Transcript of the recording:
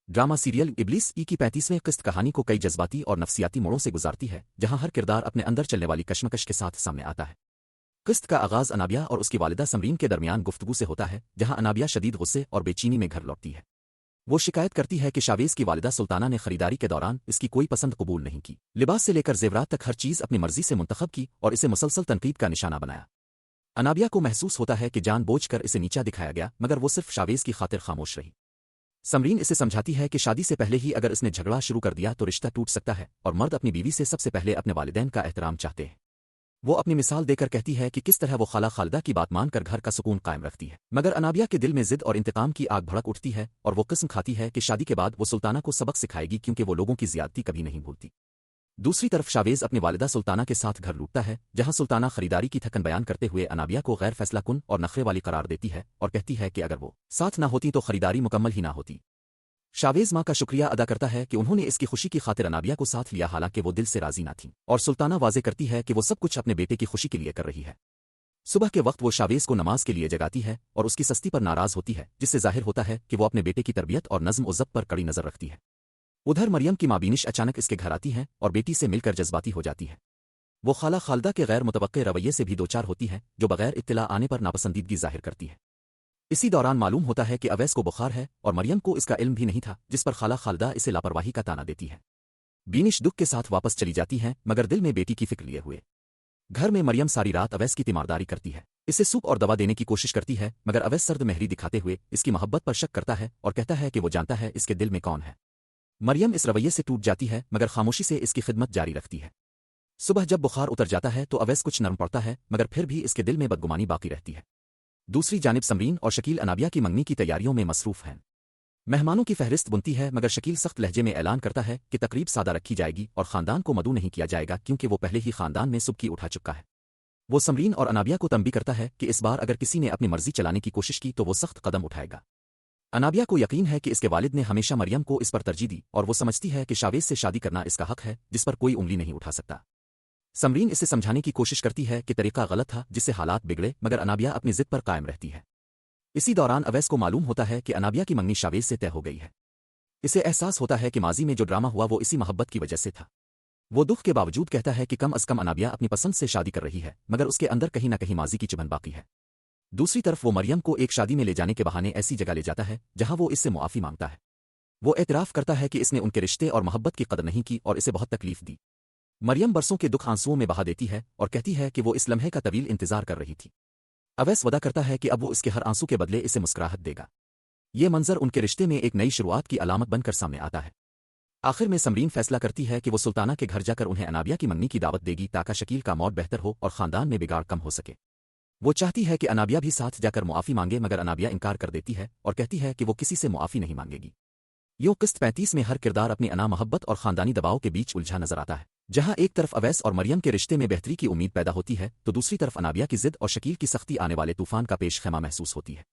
Drama serial इब्लिस ई की 35वें किस्त कहानी को कई जज्बाती और नफसियाती मोड़ों से गुजारती है, जहां हर किरदार अपने अंदर चलने वाली कश्मकश के साथ सामने आता है। किस्त का आगाज अनाबिया और उसकी वालिदा समरीन के दरमियान गुफ्तगू से होता है, जहां अनाबिया शदीद गुस्से और बेचैनी में घर लौटती है। वो शिकायत करती है कि शावेज की वालिदा सुल्ताना ने खरीदारी के दौरान इसकी कोई पसंद कबूल नहीं की। लिबास से लेकर जेवरात तक हर चीज़ अपनी मर्जी से मुंतखब की और इसे मुसलसल तनकीद का निशाना बनाया। अनाबिया को महसूस होता है कि जानबूझकर इसे नीचा दिखाया गया, मगर वो सिर्फ शावेज की खातिर खामोश रही। समरीन इसे समझाती है कि शादी से पहले ही अगर इसने झगड़ा शुरू कर दिया तो रिश्ता टूट सकता है और मर्द अपनी बीवी से सबसे पहले अपने वालिदैन का एहतराम चाहते हैं। वो अपनी मिसाल देकर कहती है कि किस तरह वो खाला खालिदा की बात मानकर घर का सुकून कायम रखती है, मगर अनाबिया के दिल में जिद और इंतकाम की आग भड़क उठती है और वो कसम खाती है कि शादी के बाद वो सुल्ताना को सबक सिखाएगी, क्योंकि वो लोगों की ज्यादती कभी नहीं भूलती। दूसरी तरफ शावेज अपनी वालिदा सुल्ताना के साथ घर लूटता है, जहां सुल्ताना खरीदारी की थकन बयान करते हुए अनाबिया को गैर फैसला कुन और नखरे वाली करार देती है और कहती है कि अगर वो साथ ना होती तो खरीदारी मुकम्मल ही ना होती। शावेज माँ का शुक्रिया अदा करता है कि उन्होंने इसकी खुशी की खातिर अनाबिया को साथ लिया, हालांकि वो दिल से राजी ना थी, और सुल्ताना वाजे करती है कि वो सब कुछ अपने बेटे की खुशी के लिए कर रही है। सुबह के वक्त वो शावेज को नमाज के लिए जगाती है और उसकी सस्ती पर नाराज होती है, जिससे जाहिर होता है कि वो अपने बेटे की तरबियत और नज्म उज़्ज़त पर कड़ी नजर रखती है। उधर मरियम की माँ बीनिश अचानक इसके घर आती हैं और बेटी से मिलकर जज्बाती हो जाती है। वो खाला खालिदा के गैर मुतवक्के रवैये से भी दो चार होती है, जो बगैर इत्तला आने पर नापसंदीदगी जाहिर करती है। इसी दौरान मालूम होता है कि अवैस को बुखार है और मरियम को इसका इल्म भी नहीं था, जिस पर खाला खालिदा इसे लापरवाही का ताना देती है। बीनिश दुख के साथ वापस चली जाती हैं, मगर दिल में बेटी की फिक्र लिए हुए। घर में मरियम सारी रात अवैस की तीमारदारी करती है, इसे सूप और दवा देने की कोशिश करती है, मगर अवैस सर्द महरी दिखाते हुए इसकी मोहब्बत पर शक करता है और कहता है कि वो जानता है इसके दिल में कौन है। मरियम इस रवैये से टूट जाती है, मगर खामोशी से इसकी खिदमत जारी रखती है। सुबह जब बुखार उतर जाता है तो अवैस कुछ नरम पड़ता है, मगर फिर भी इसके दिल में बदगुमानी बाकी रहती है। दूसरी जानिब समरीन और शकील अनाबिया की मंगनी की तैयारियों में मसरूफ हैं। मेहमानों की फहरिस्त बुनती है, मगर शकील सख्त लहजे में ऐलान करता है कि तकरीब सादा रखी जाएगी और खानदान को मदऊ नहीं किया जाएगा, क्योंकि वो पहले ही खानदान में सुबकी उठा चुका है। वो समरीन और अनाबिया को तंबी करता है कि इस बार अगर किसी ने अपनी मर्जी चलाने की कोशिश की तो वो सख्त कदम उठाएगा। अनाबिया को यकीन है कि इसके वालिद ने हमेशा मरियम को इस पर तरजीह दी और वो समझती है कि शावेज से शादी करना इसका हक है, जिस पर कोई उंगली नहीं उठा सकता। समरीन इसे समझाने की कोशिश करती है कि तरीका गलत था, जिससे हालात बिगड़े, मगर अनाबिया अपनी जिद पर कायम रहती है। इसी दौरान अवैस को मालूम होता है कि अनाबिया की मंगनी शावेज से तय हो गई है। इसे एहसास होता है कि माजी में जो ड्रामा हुआ वो इसी मोहब्बत की वजह से था। वो दुख के बावजूद कहता है कि कम अज कम अनाबिया अपनी पसंद से शादी कर रही है, मगर उसके अंदर कहीं न कहीं माजी की चुभन बाकी है। दूसरी तरफ वो मरियम को एक शादी में ले जाने के बहाने ऐसी जगह ले जाता है जहां वो इससे मुआफ़ी मांगता है। वो एतराफ़ करता है कि इसने उनके रिश्ते और मोहब्बत की कदर नहीं की और इसे बहुत तकलीफ दी। मरियम बरसों के दुख आंसुओं में बहा देती है और कहती है कि वो इस लम्हे का तवील इंतजार कर रही थी। अवैस वदा करता है कि अब वो इसके हर आंसू के बदले इसे मुस्कुराहट देगा। ये मंजर उनके रिश्ते में एक नई शुरुआत की अलामत बनकर सामने आता है। आखिर में समरीन फैसला करती है कि वो सुल्ताना के घर जाकर उन्हें अनाबिया की मंगनी की दावत देगी, ताकि शकील का मौत बेहतर हो और खानदान में बिगाड़ कम हो सके। वो चाहती है कि अनाबिया भी साथ जाकर मुआफ़ी मांगे, मगर अनाबिया इनकार कर देती है और कहती है कि वो किसी से मुआफ़ी नहीं मांगेगी। यूं किस्त 35 में हर किरदार अपनी अना मोहब्बत और खानदानी दबाव के बीच उलझा नजर आता है, जहां एक तरफ अवैस और मरियम के रिश्ते में बेहतरी की उम्मीद पैदा होती है तो दूसरी तरफ अनाबिया की जिद और शकील की सख्ती आने वाले तूफान का पेश खैमा महसूस होती है।